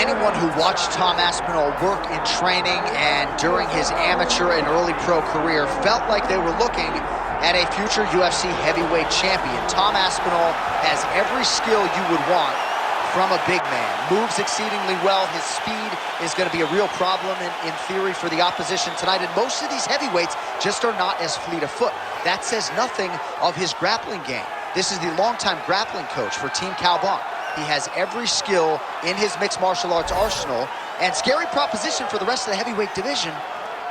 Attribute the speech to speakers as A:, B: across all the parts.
A: anyone who watched Tom Aspinall work in training and during his amateur and early pro career felt like they were looking at a future UFC heavyweight champion. Tom Aspinall has every skill you would want from a big man. Moves exceedingly well. His speed is going to be a real problem in theory for the opposition tonight. And most of these heavyweights just are not as fleet of foot. That says nothing of his grappling game. This is the longtime grappling coach for Team Calbon. He has every skill in his mixed martial arts arsenal. And scary proposition for the rest of the heavyweight division.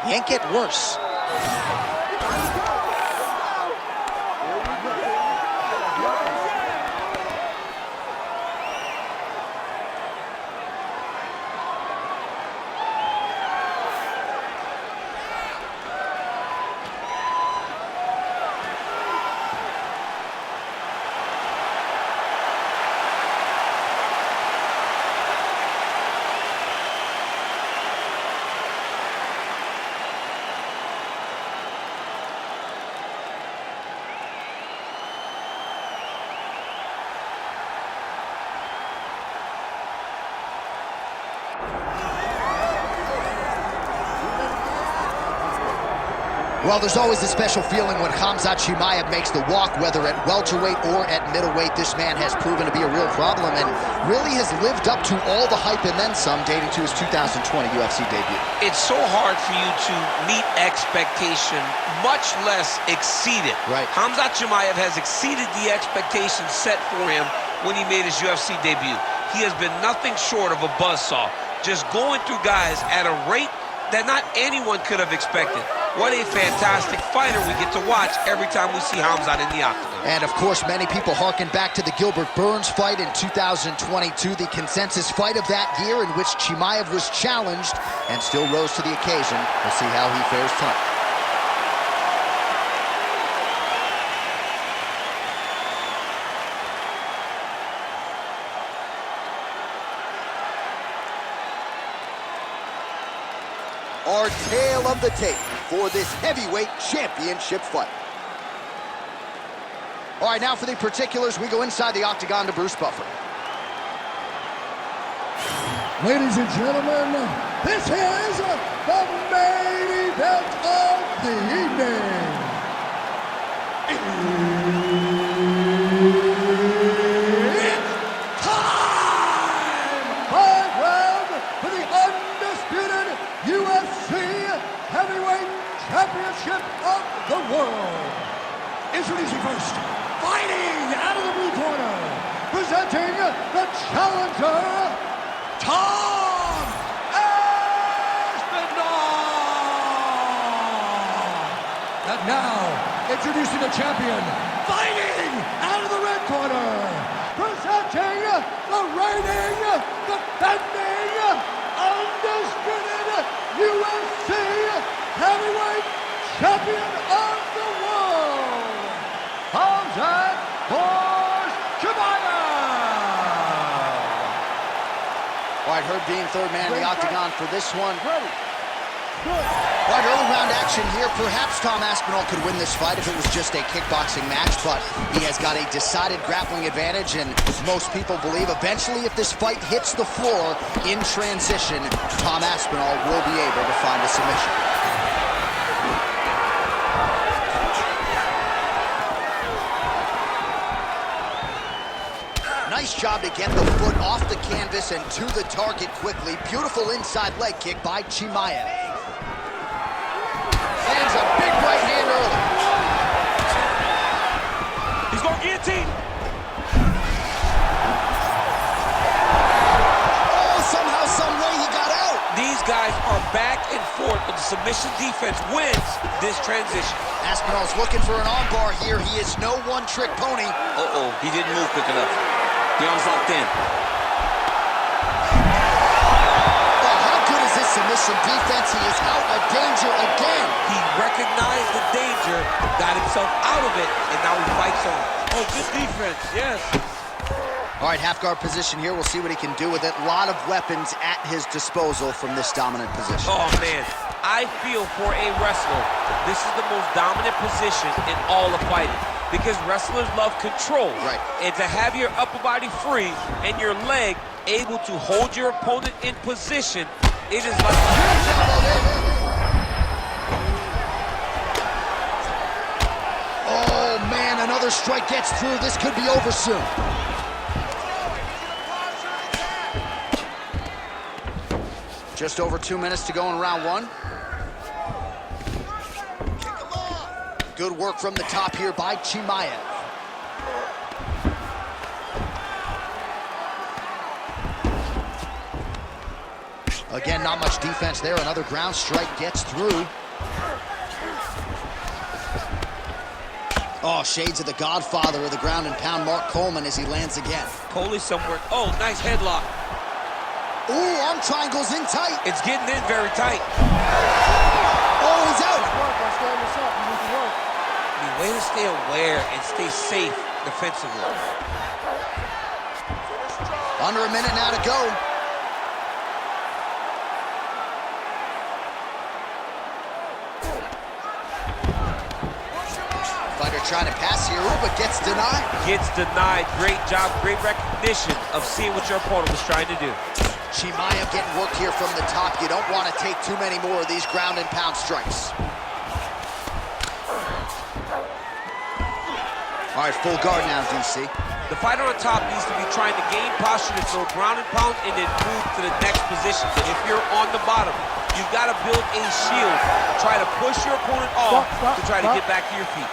A: He ain't getting worse. Well, there's always a special feeling when Khamzat Chimaev makes the walk, whether at welterweight or at middleweight. This man has proven to be a real problem and really has lived up to all the hype and then some, dating to his 2020 UFC debut.
B: It's so hard for you to meet expectation, much less exceed it.
A: Right.
B: Khamzat Chimaev has exceeded the expectations set for him when he made his UFC debut. He has been nothing short of a buzzsaw, just going through guys at a rate that not anyone could have expected. What a fantastic fighter we get to watch every time we see Khamzat in the octagon.
A: And of course, many people harken back to the Gilbert Burns fight in 2022, the consensus fight of that year in which Chimaev was challenged and still rose to the occasion. We'll see how he fares tonight. Our tale of the tape for this heavyweight championship fight. All right, now for the particulars, we go inside the octagon to Bruce Buffer.
C: Ladies and gentlemen, this is the main event of the evening. It's time! 5 rounds for the undisputed UFC Heavyweight Championship of the world. Introducing first, fighting out of the blue corner, presenting the challenger, Tom Aspinall. And now, introducing the champion, fighting out of the red corner, presenting the reigning, defending, undisputed UFC Heavyweight Champion of the world, Khamzat Chimaev.
A: All right, Herb Dean, third man in the octagon for this one. All right, early round action here. Perhaps Tom Aspinall could win this fight if it was just a kickboxing match, but he has got a decided grappling advantage, and most people believe eventually if this fight hits the floor in transition, Tom Aspinall will be able to find a submission. Nice job to get the foot off the canvas and to the target quickly. Beautiful inside leg kick by Chimaev. Lands a big right hand early.
B: He's going guillotine.
A: Oh, somehow, some way he got out.
B: These guys are back and forth, but the submission defense wins this transition.
A: Aspinall's looking for an armbar here. He is no one-trick pony.
B: Uh-oh, he didn't move quick enough. The arm's locked in.
A: Oh, how good is this submission defense? He is out of danger again.
B: He recognized the danger, got himself out of it, and now he fights on. Oh, good defense, yes.
A: All right, half guard position here. We'll see what he can do with it. A lot of weapons at his disposal from this dominant position.
B: Oh, man. I feel for a wrestler, this is the most dominant position in all of fighting. because wrestlers love control.
A: Right.
B: And to have your upper body free and your leg able to hold your opponent in position, it is like...
A: Oh, man, another strike gets through. This could be over soon. Just over 2 minutes to go in round one. Good work from the top here by Chimaev. Again, not much defense there. Another ground strike gets through. Oh, shades of the godfather of the ground and pound, Mark Coleman, as he lands again.
B: Coley somewhere. Oh, nice headlock.
A: Ooh, arm triangles in tight.
B: It's getting in very tight.
A: Oh, he's out.
B: I mean, way to stay aware and stay safe defensively.
A: Under a minute now to go. Fighter trying to pass here, but gets denied.
B: Gets denied. Great job, great recognition of seeing what your opponent was trying to do.
A: Chimaev getting work here from the top. You don't want to take too many more of these ground and pound strikes. All right, full guard now, DC.
B: The fighter on top needs to be trying to gain posture to throw ground and pound and then move to the next position. But if you're on the bottom, you've got to build a shield. Try to push your opponent off to try to get back to your feet.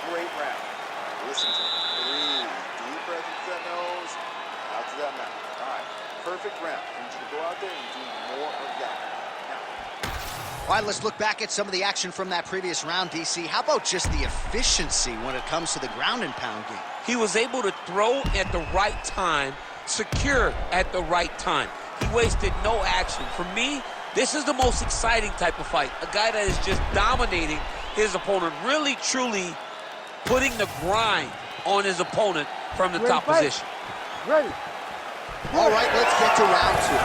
D: Great round. Listen to it. Breathe. Deep breath into that nose, out to that mouth. All right, perfect round. I need you to go out there and do more of that.
A: All right, let's look back at some of the action from that previous round, DC. How about just the efficiency when it comes to the ground and pound game?
B: He was able to throw at the right time, secure at the right time. He wasted no action. For me, this is the most exciting type of fight. A guy that is just dominating his opponent, really, truly putting the grind on his opponent from the top position.
C: Ready.
A: All right, let's get to round two.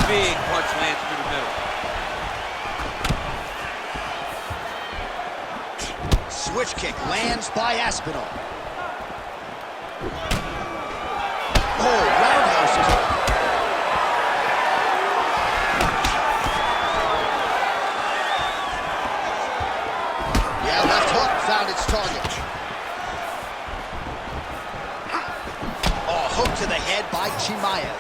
B: Big punch lands through the middle.
A: Switch kick lands by Aspinall. Oh, roundhouse is up. Yeah, left hook found its target. Oh, hook to the head by Chimaev.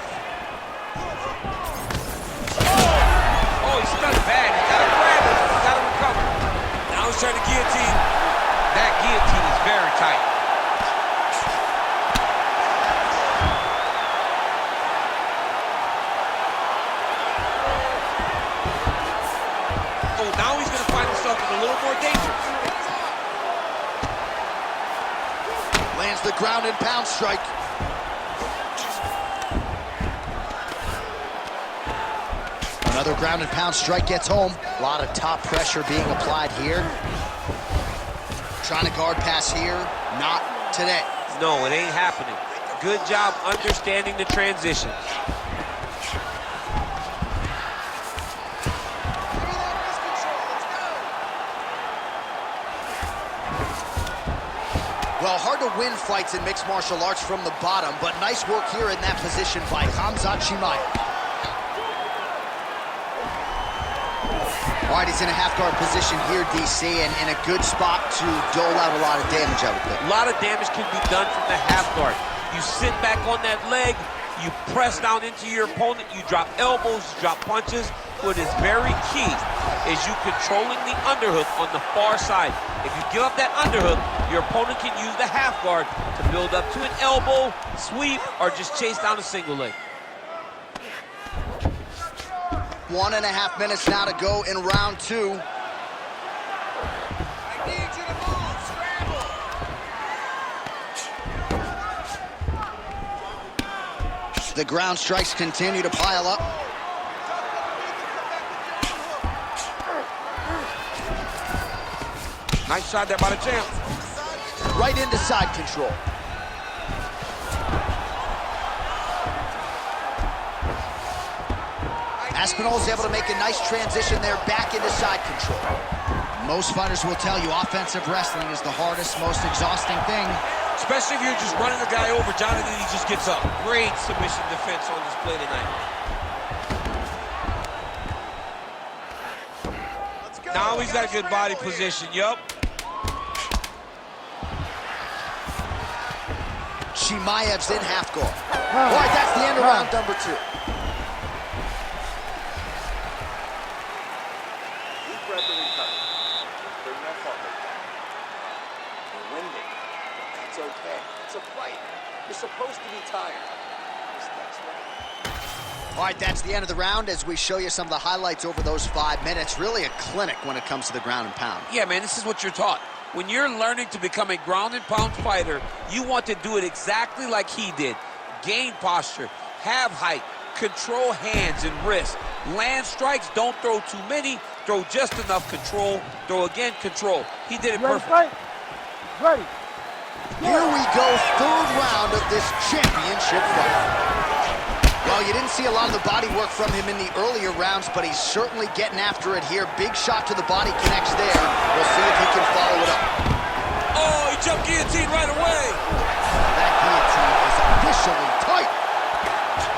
B: Oh, he's stunned bad. He's got to grab it. He's got to recover. Now he's trying to guillotine. That guillotine is very tight. Oh, now he's going to find himself in a little more danger.
A: Lands the ground and pound strike. Another ground and pound strike gets home. A lot of top pressure being applied here. Trying to guard pass here. Not today.
B: No, it ain't happening. Good job understanding the transition.
A: Well, hard to win fights in mixed martial arts from the bottom, but nice work here in that position by Khamzat Chimaev. All right, he's in a half-guard position here, DC, and in a good spot to dole out a lot of damage, I would think.
B: A lot of damage can be done from the half guard. You sit back on that leg, you press down into your opponent, you drop elbows, you drop punches. What is very key is you controlling the underhook on the far side. If you give up that underhook, your opponent can use the half guard to build up to an elbow, sweep, or just chase down a single leg.
A: 1.5 minutes now to go in round two.
D: I need you to move, scramble.
A: The ground strikes continue to pile up.
B: Nice shot there by the champ.
A: Right into side control. Aspinall is able to make a nice transition there back into side control. Most fighters will tell you offensive wrestling is the hardest, most exhausting thing.
B: Especially if you're just running the guy over, Jonathan, he just gets up. Great submission defense on display tonight. Now he's got a good body position, yup.
A: Chimaev's in half guard. All right, that's the end of round number 2.
D: Deep breath and recover. Bring that heart rate down. You're winding. That's okay. It's a fight. You're supposed to be tired. This next round.
A: All right, that's the end of the round as we show you some of the highlights over those 5 minutes. Really a clinic when it comes to the ground and pound.
B: Yeah, man, this is what you're taught. When you're learning to become a ground and pound fighter, you want to do it exactly like he did. Gain posture, have height, control hands and wrists. Land strikes, don't throw too many, throw just enough control, throw again, control. He did it perfect.
C: Ready.
A: Here we go, 3rd round of this championship fight. Well, you didn't see a lot of the body work from him in the earlier rounds, but he's certainly getting after it here. Big shot to the body connects there. We'll see if he can follow it up.
B: Oh, he jumped guillotine right away.
A: That guillotine is officially tight.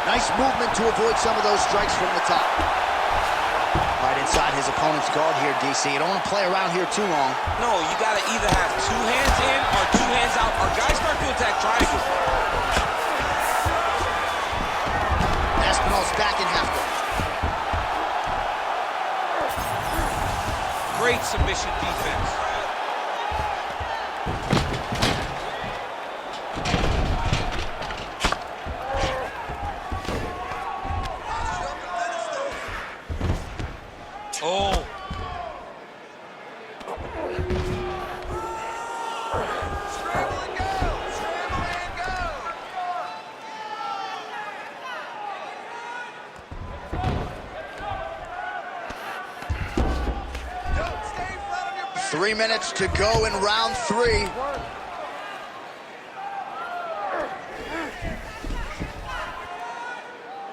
A: Nice movement to avoid some of those strikes from the top. Right inside his opponent's guard here, DC. You don't want to play around here too long.
B: No, you got to either have 2 hands in or 2 hands out. Our guys start to attack triangles.
A: Aspinall's back in half guard.
B: Great submission defense. Oh.
D: Scramble and go! Scramble and go! Don't stay flat on your back.
A: 3 minutes to go in round 3.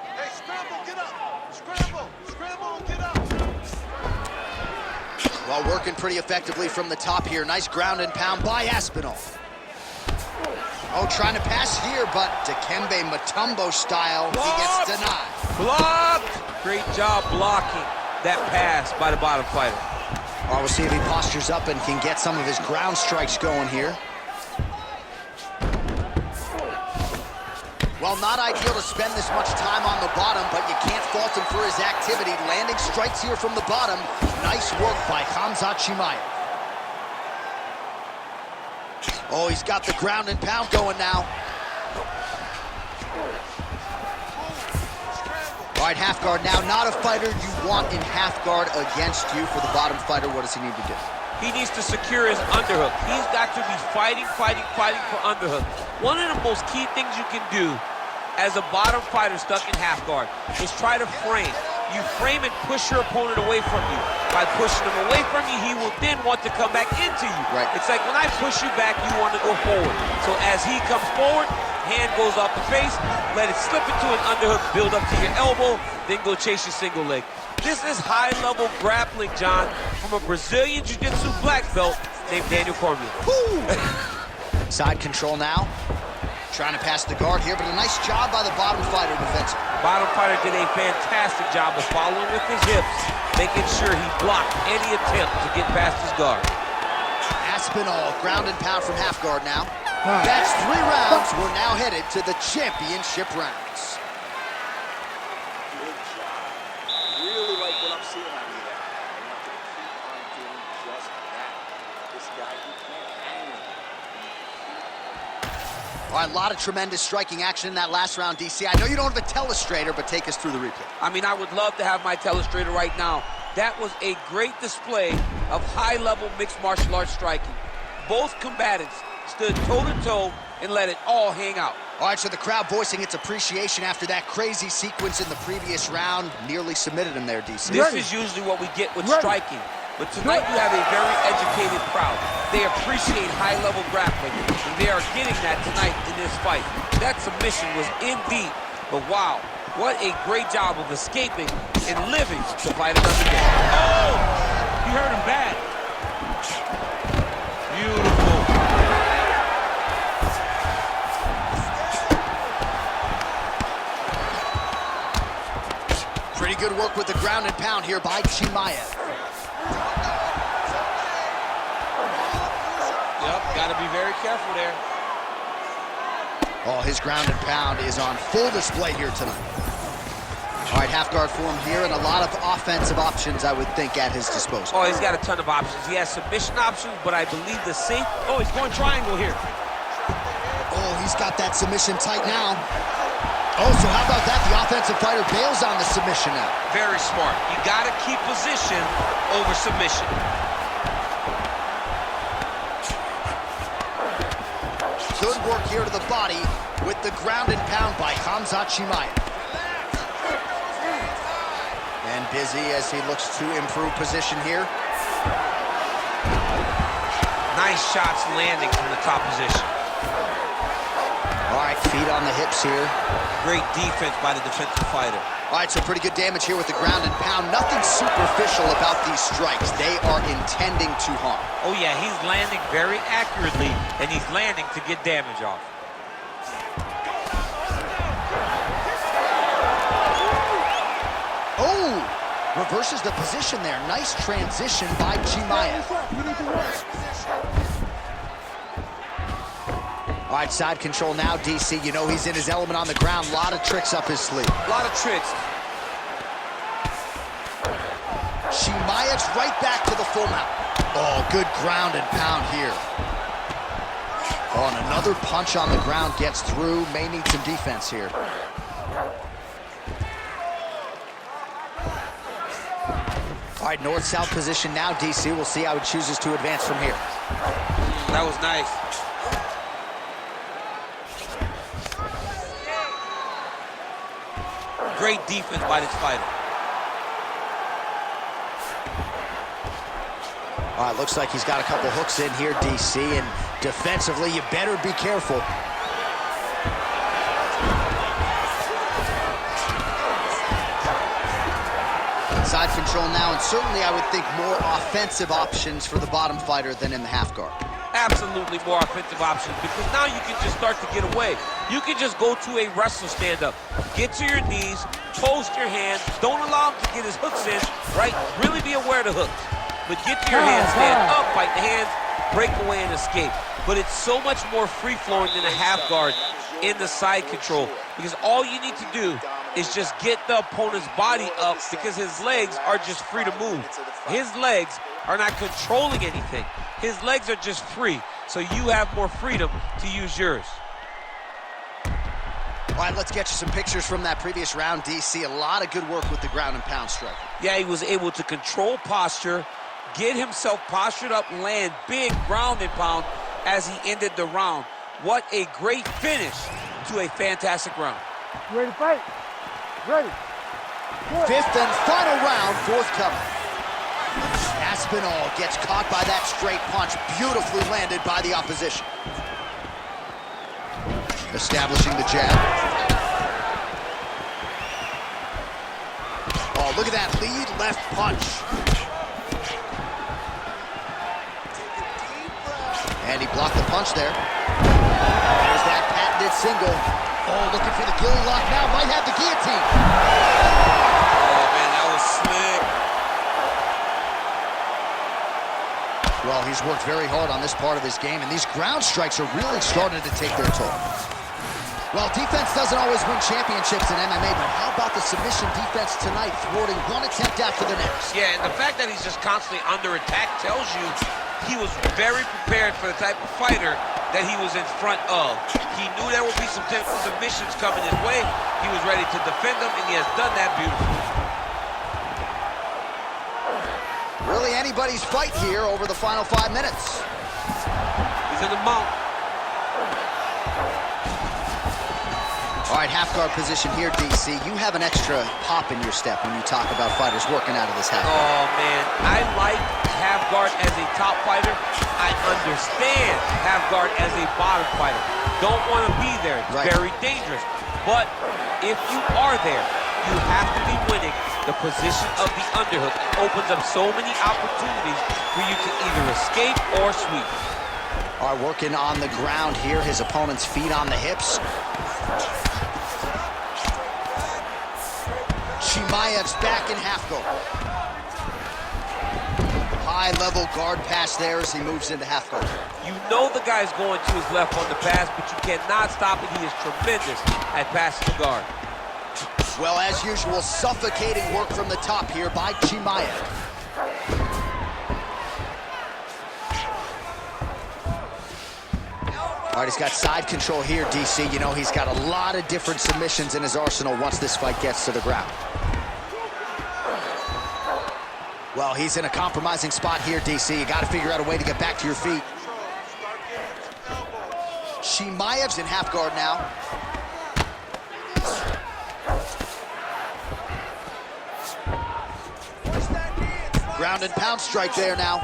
D: Hey, scramble, get up! Scramble! Scramble and get up!
A: Well, working pretty effectively from the top here. Nice ground and pound by Aspinall. Oh, trying to pass here, but Dikembe Mutombo style, he gets denied.
B: Blocked! Great job blocking that pass by the bottom fighter.
A: Well, we'll see if he postures up and can get some of his ground strikes going here. Well, not ideal to spend this much time on the bottom, but you can't fault him for his activity. Landing strikes here from the bottom. Nice work by Khamzat Chimaev. Oh, he's got the ground and pound going now. All right, half guard now. Not a fighter you want in half guard against you. For the bottom fighter, what does he need to do?
B: He needs to secure his underhook. He's got to be fighting for underhook. One of the most key things you can do as a bottom fighter stuck in half guard is try to frame. You frame and push your opponent away from you. By pushing him away from you, he will then want to come back into you.
A: Right.
B: It's like when I push you back, you want to go forward. So as he comes forward, hand goes off the face, let it slip into an underhook, build up to your elbow, then go chase your single leg. This is high-level grappling, John, from a Brazilian Jiu-Jitsu black belt named Daniel Cormier.
A: Side control now. Trying to pass the guard here, but a nice job by the bottom fighter defensively.
B: Bottom fighter did a fantastic job of following with his hips, making sure he blocked any attempt to get past his guard.
A: Aspinall, ground and pound from half guard now. That's 3 rounds. We're now headed to the championship rounds.
D: Good job. Really like what I'm seeing out of that. I want to keep on doing just that. This guy, he can't hang with him.
A: All right, a lot of tremendous striking action in that last round, DC. I know you don't have a telestrator, but take us through the replay.
B: I mean, I would love to have my telestrator right now. That was a great display of high-level mixed martial arts striking. Both combatants stood toe-to-toe and let it all hang out.
A: All right, so the crowd voicing its appreciation after that crazy sequence in the previous round. Nearly submitted him there, DC.
B: This is usually what we get with striking. But tonight you have a very educated crowd. They appreciate high-level grappling, and they are getting that tonight in this fight. That submission was indeed, but wow, what a great job of escaping and living to fight another day. Oh!
E: He hurt him bad.
B: Beautiful.
A: Pretty good work with the ground and pound here by Chimaev.
B: Yep, got to be very careful there.
A: Oh, his ground and pound is on full display here tonight. All right, half guard form here, and a lot of offensive options, I would think, at his disposal.
B: Oh, he's got a ton of options. He has submission options, but I believe the safe... Oh, he's going triangle here.
A: Oh, he's got that submission tight now. Oh, so how about that? The offensive fighter bails on the submission now.
B: Very smart. You got to keep position over submission.
A: Good work here to the body with the ground and pound by Khamzat Chimaev. And busy as he looks to improve position here.
B: Nice shots landing from the top position.
A: All right, feet on the hips here.
B: Great defense by the defensive fighter.
A: All right, so pretty good damage here with the ground and pound. Nothing superficial about these strikes. They are intending to harm.
B: Oh, yeah, he's landing very accurately, and he's landing to get damage off.
A: Oh, reverses the position there. Nice transition by Chimaev. All right, side control now, DC. You know he's in his element on the ground. A lot of tricks up his sleeve.
B: A lot of tricks.
A: Chimaev's right back to the full mount. Oh, good ground and pound here. Oh, and another punch on the ground gets through. May need some defense here. All right, north-south position now, DC. We'll see how he chooses to advance from here.
B: That was nice. Great defense by this fighter.
A: All right, looks like he's got a couple hooks in here, DC, and defensively, you better be careful. Side control now, and certainly I would think more offensive options for the bottom fighter than in the half guard.
B: Absolutely more offensive options, because now you can just start to get away. You can just go to a wrestle stand-up. Get to your knees, post your hands, don't allow him to get his hooks in, right? Really be aware of the hooks. But get to your hands, stand up, fight the hands, break away and escape. But it's so much more free-flowing than a half guard in the side control, because all you need to do is just get the opponent's body up, because his legs are just free to move. His legs are not controlling anything. His legs are just free, so you have more freedom to use yours.
A: All right, let's get you some pictures from that previous round, DC. A lot of good work with the ground and pound striker.
B: Yeah, he was able to control posture, get himself postured up, land big ground and pound as he ended the round. What a great finish to a fantastic round.
C: You ready to fight? Ready. Good.
A: Fifth and final round, forthcoming. Aspinall gets caught by that straight punch, beautifully landed by the opposition. Establishing the jab. Oh, look at that lead left punch. And he blocked the punch there. There's that patented single. Oh, looking for the gilly lock now. Might have the guillotine.
B: Oh, man, that was slick.
A: Well, he's worked very hard on this part of his game, and these ground strikes are really starting to take their toll. Well, defense doesn't always win championships in MMA, but how about the submission defense tonight, thwarting one attempt after the next?
B: Yeah, and the fact that he's just constantly under attack tells you he was very prepared for the type of fighter that he was in front of. He knew there would be some submissions coming his way. He was ready to defend them, and he has done that beautifully.
A: Really anybody's fight here over the final 5 minutes.
B: He's in the mount.
A: All right, half guard position here, DC. You have an extra pop in your step when you talk about fighters working out of this half guard.
B: Oh, man, I like half guard as a top fighter. I understand half guard as a bottom fighter. Don't want to be there. It's very dangerous. But if you are there, you have to be winning The position of the underhook opens up so many opportunities for you to either escape or sweep.
A: All right, working on the ground here. His opponent's feet on the hips. Chimaev's back in half guard. High-level guard pass there as he moves into half guard.
B: You know the guy's going to his left on the pass, but you cannot stop it. He is tremendous at passing the guard.
A: Well, as usual, suffocating work from the top here by Chimaev. All right, he's got side control here, DC. You know, he's got a lot of different submissions in his arsenal once this fight gets to the ground. Well, he's in a compromising spot here, DC. You got to figure out a way to get back to your feet. Chimaev's in half guard now. Ground and pound strike there now.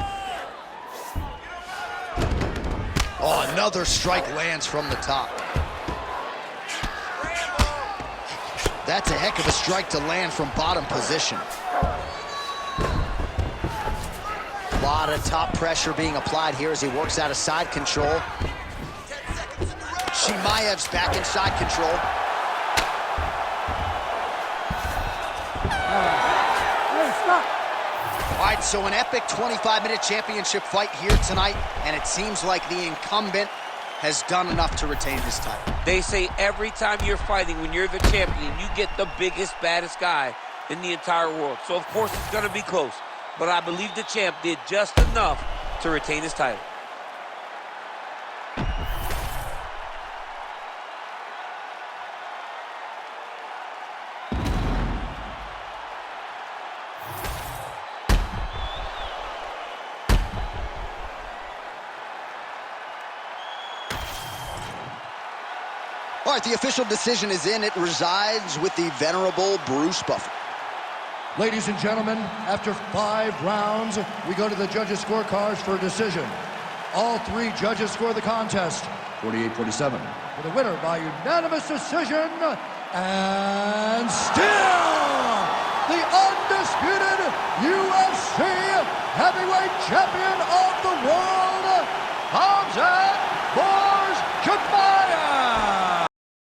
A: Oh, another strike lands from the top. That's a heck of a strike to land from bottom position. A lot of top pressure being applied here as he works out of side control. Chimaev's back in side control. All right, so an epic 25-minute championship fight here tonight, and it seems like the incumbent has done enough to retain his title.
B: They say every time you're fighting, when you're the champion, you get the biggest, baddest guy in the entire world. So, of course, it's going to be close. But I believe the champ did just enough to retain his title.
A: All right, the official decision is in. It resides with the venerable Bruce Buffer.
C: Ladies and gentlemen, after 5 rounds, we go to the judges' scorecards for a decision. All 3 judges score the contest 48-47. For the winner by unanimous decision, and still the undisputed UFC heavyweight champion of the world, Khamzat